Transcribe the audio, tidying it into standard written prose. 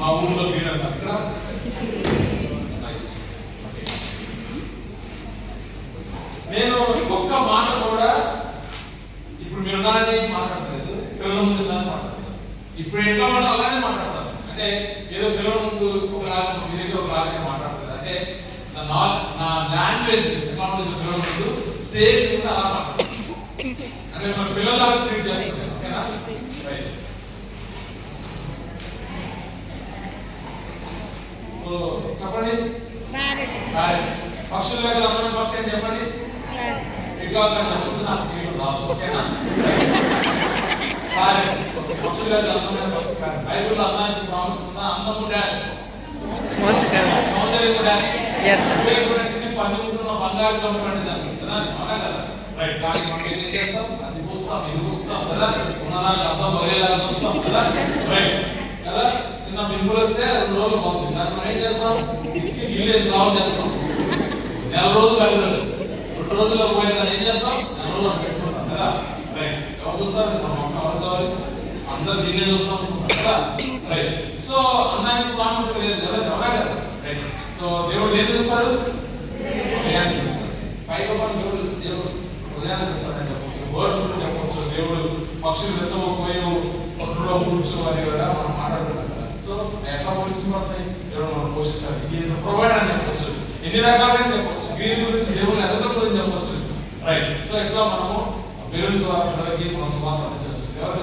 మా ఊళ్ళో గ్రీన్ అంటారు. ఇక్కడ నేను ఒక్క మాట కూడా ఇప్పుడు మీరు ఉన్నారని మాట్లాడలేదు, పిల్లల ముందు మాట్లాడతాను. ఇప్పుడు ఎట్లా మాట అలానే మాట్లాడతాను. అంటే ఏదో పిల్లల ముందు ఒకలాగా మీ దగ్గర ఒకలాగానే మాట్లాడలేదు. అంటే నా లాంగ్వేజ్ ఎట్లా ఉంటుంది పిల్లల ముందు సేమ్ కూడా అలా మాట్లాడతాను. అంటే మన పిల్లలాగా ట్రీట్ చేస్తున్నాను. ఓకేనా? చెప్పండి. పక్షుల దగ్గర అందమైన పక్షి అని చెప్పండి. నాకు చేయడం రాదు. ఓకేనా? పక్షుల దగ్గర అందమైన పక్షి. బైబుల్లో అందానికి ప్రాముఖ్యత అందము డాష్, సౌందర్యము డాష్, పండుకుంటున్న బంగారు కనపడండి దానికి కదా. అవునా కదా? రైట్. కానీ మనం ఏం చేస్తాం? అది పూస్తాం, ఇది పూస్తాం కదా. ఉన్నదానికి అర్థం బయలుదేరా చూస్తాం కదా. రైట్ కదా. చిన్న పింపుల్ వస్తే 2 రోజులు పోతుంది. దాన్ని మనం ఏం చేస్తాం? ఇచ్చి ఇల్లు లావు చేస్తాం. 4 రోజులు తగ్గదు. 2 రోజుల్లో పోయేదాన్ని ఏం చేస్తాం? 4 రోజులు పెట్టుకుంటాం కదా. రైట్. ఎవరు చూస్తారు? మన మొక్క ఎవరు కావాలి? అందరూ దీన్నే చూస్తాం కదా. రైట్. సో అందానికి ప్రాముఖ్యత లేదు కదా. ఎవరా కదా. రైట్. సో దేవుడు ఏం చూస్తాడు? హృదయాన్ని చూస్తాడు. పైగా దేవుడు హృదయాన్ని చూస్తాడని చెప్పచ్చు. వర్డ్స్ గురించి చెప్పచ్చు. దేవుడు పక్షులు వెతకపోయి ఒట్టులో కూర్చో అని కూడా మనం మాట్లాడుతున్నాం కదా. సో ఎట్లా పోషించబడతాయి? దేవుడు మనం పోషిస్తాడు. ఈజ్ ప్రొవైడర్ అని చెప్పచ్చు. ఎన్ని రకాలుగా చెప్పచ్చు. వీరి గురించి దేవుడు ఎదగడం గురించి చెప్పచ్చు. రైట్. సో ఎట్లా మనము పిల్లల ద్వారా మన సువార్త అందించవచ్చు. ఎవరు